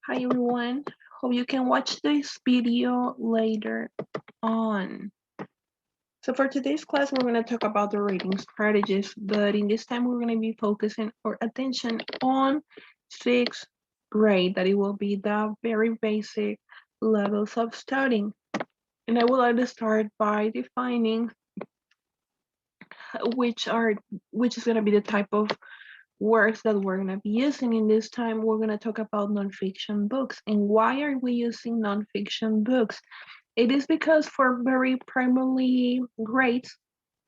Hi everyone, hope you can watch this video later on. So for today's class, we're going to talk about the reading strategies, but in this time, we're going to be focusing our attention on sixth grade, that it will be the very basic levels of studying. And I would like to start by defining which is going to be the type of works that we're going to be using. In this time, we're going to talk about nonfiction books. And why are we using nonfiction books? It is because for very primary grades,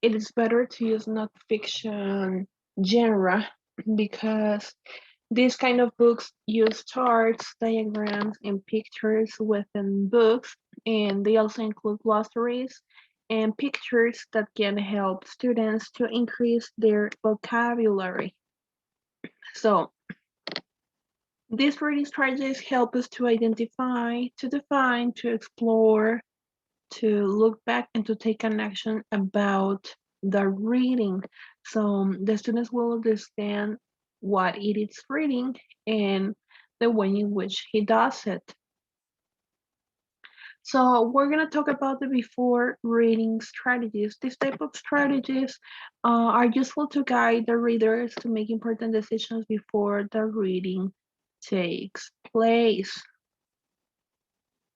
it is better to use nonfiction genre because these kind of books use charts, diagrams, and pictures within books, and they also include glossaries and pictures that can help students to increase their vocabulary. So these reading strategies help us to identify, to define, to explore, to look back, and to take an action about the reading. So the students will understand what it is reading and the way in which he does it. So we're going to talk about the before reading strategies. These type of strategies are useful to guide the readers to make important decisions before the reading takes place.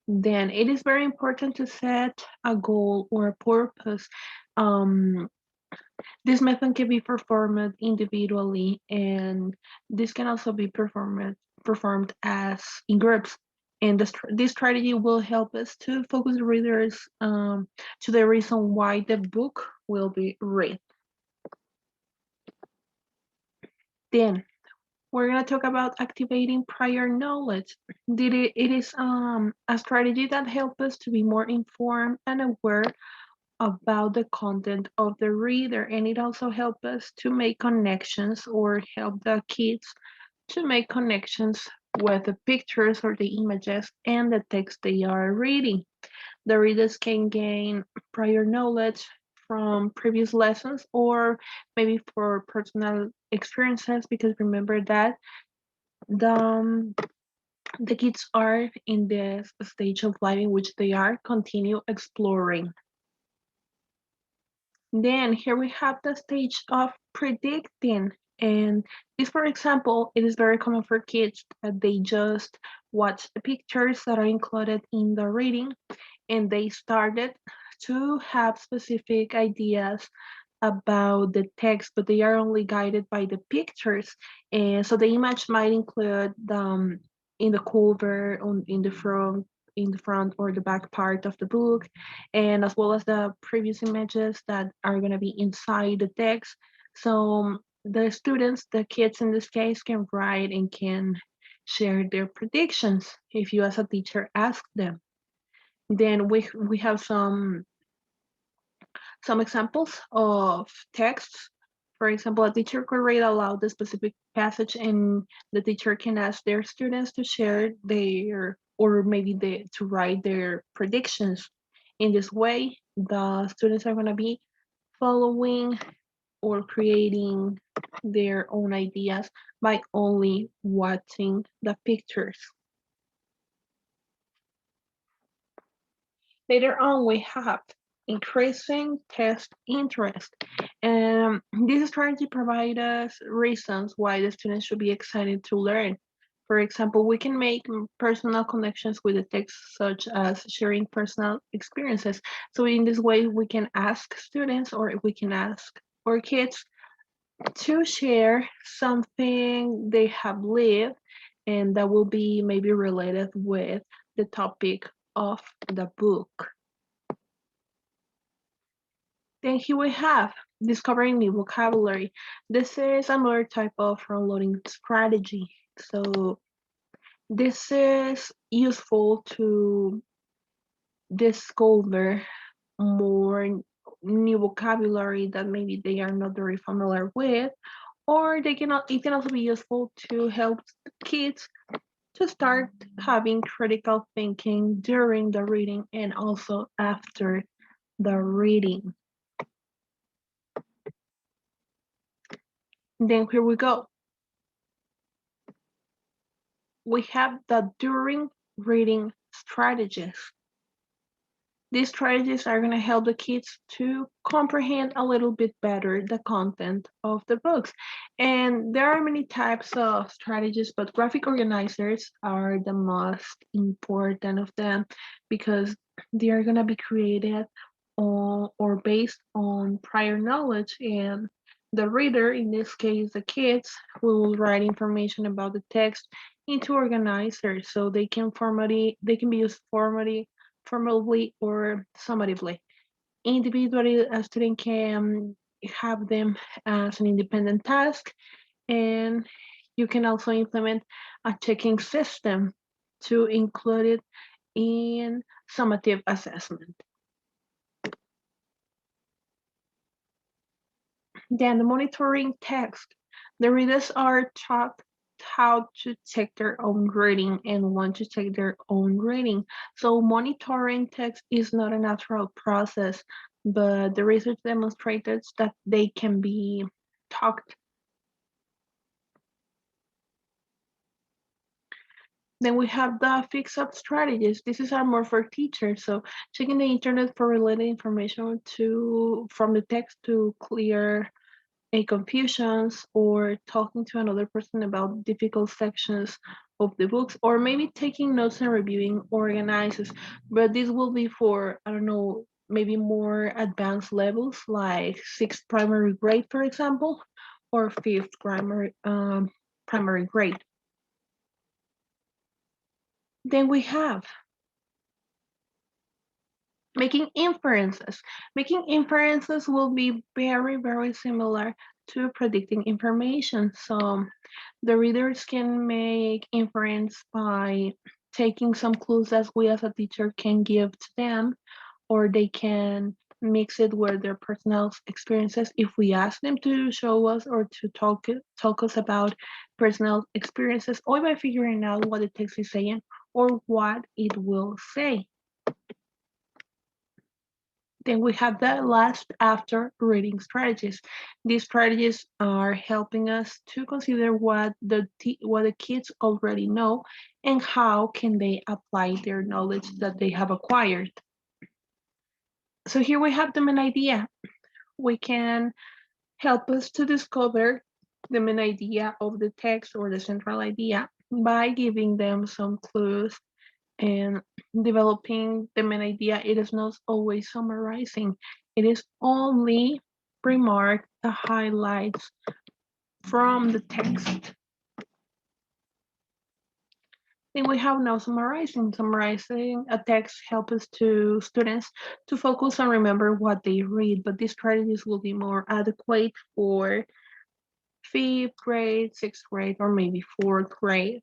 Then it is very important to set a goal or a purpose. Um, this method can be performed individually, and this can also be performed as in groups. And this strategy will help us to focus the readers to the reason why the book will be read. Then we're going to talk about activating prior knowledge. It is a strategy that helps us to be more informed and aware about the content of the reader, and it also helps us to make connections or help the kids to make connections with the pictures or the images and the text they are reading. The readers can gain prior knowledge from previous lessons or maybe for personal experiences, because remember that the the kids are in this stage of life in which they are continue exploring. Then here we have the stage of predicting. And this, for example, it is very common for kids that they just watch the pictures that are included in the reading and they started to have specific ideas about the text, but they are only guided by the pictures. And so the image might include in the cover, in the front or the back part of the book, and as well as the previous images that are going to be inside the text. So the students, the kids in this case, can write and can share their predictions if you as a teacher ask them. Then we have some examples of texts. For example, a teacher could read aloud the specific passage, and the teacher can ask their students to share their, or maybe to write their predictions. In this way, the students are going to be following or creating their own ideas by only watching the pictures. Later on, we have increasing test interest. And this strategy provides us reasons why the students should be excited to learn. For example, we can make personal connections with the text, such as sharing personal experiences. So in this way, we can ask students or we can ask our kids to share something they have lived and that will be maybe related with the topic of the book. Then here we have discovering new vocabulary. This is another type of front-loading strategy. So this is useful to discover more new vocabulary that maybe they are not very familiar with, or it can also be useful to help kids to start having critical thinking during the reading and also after the reading. Then here we go. we have the during reading strategies. These strategies are going to help the kids to comprehend a little bit better the content of the books. And there are many types of strategies, but graphic organizers are the most important of them because they are going to be created on, or based on prior knowledge. And the reader, in this case, the kids, will write information about the text into organizers so they can be used formally or summatively. Individually, a student can have them as an independent task, and you can also implement a checking system to include it in summative assessment. Then the monitoring text. The readers are taught how to check their own reading and want to check their own reading. So monitoring text is not a natural process, but the research demonstrated that they can be taught. Then we have the fix-up strategies. This is more for teachers. So checking the internet for related information to from the text to clear a confusions or talking to another person about difficult sections of the books or maybe taking notes and reviewing organizes. But this will be for, I don't know, maybe more advanced levels like sixth primary grade, for example, or fifth primary grade. Then we have making inferences. Making inferences will be very, very similar to predicting information. So the readers can make inference by taking some clues that we as a teacher can give to them, or they can mix it with their personal experiences if we ask them to show us or to talk us about personal experiences, or by figuring out what the text is saying or what it will say. Then we have the last after reading strategies. These strategies are helping us to consider what the kids already know and how can they apply their knowledge that they have acquired. So here we have the main idea. We can help us to discover the main idea of the text or the central idea by giving them some clues and developing the main idea. It is not always summarizing. It is only remark the highlights from the text. Then we have now summarizing. Summarizing a text helps to students to focus and remember what they read, but these strategies will be more adequate for fifth grade, sixth grade, or maybe fourth grade.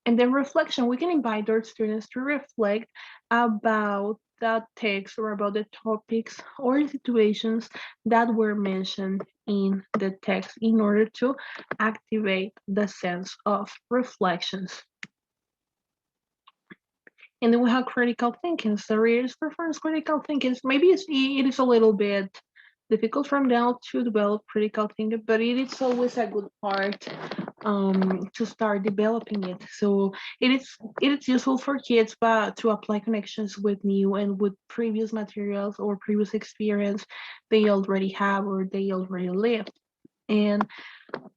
And then reflection, we can invite our students to reflect about the text or about the topics or situations that were mentioned in the text in order to activate the sense of reflections. And then we have critical thinking. So readers preference critical thinking. Maybe it is a little bit difficult from now to develop critical thinking, but it is always a good part to start developing it. So it is useful for kids, but to apply connections with new and with previous materials or previous experience they already have or they already lived, and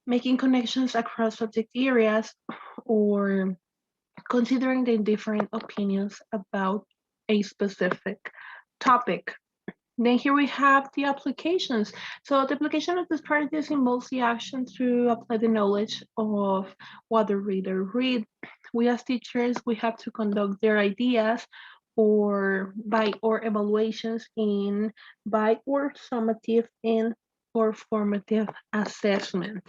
making connections across subject areas or considering the different opinions about a specific topic. Then here we have the applications. So the application of the strategies involves the action to apply the knowledge of what the reader read. We as teachers, we have to conduct their ideas or by or evaluations in by or summative and or formative assessment.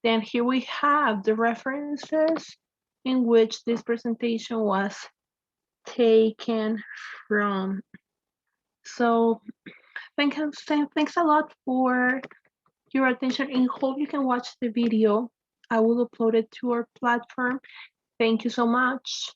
Then here we have the references in which this presentation was taken from. So thanks a lot for your attention and hope you can watch the video. I will upload it to our platform. Thank you so much.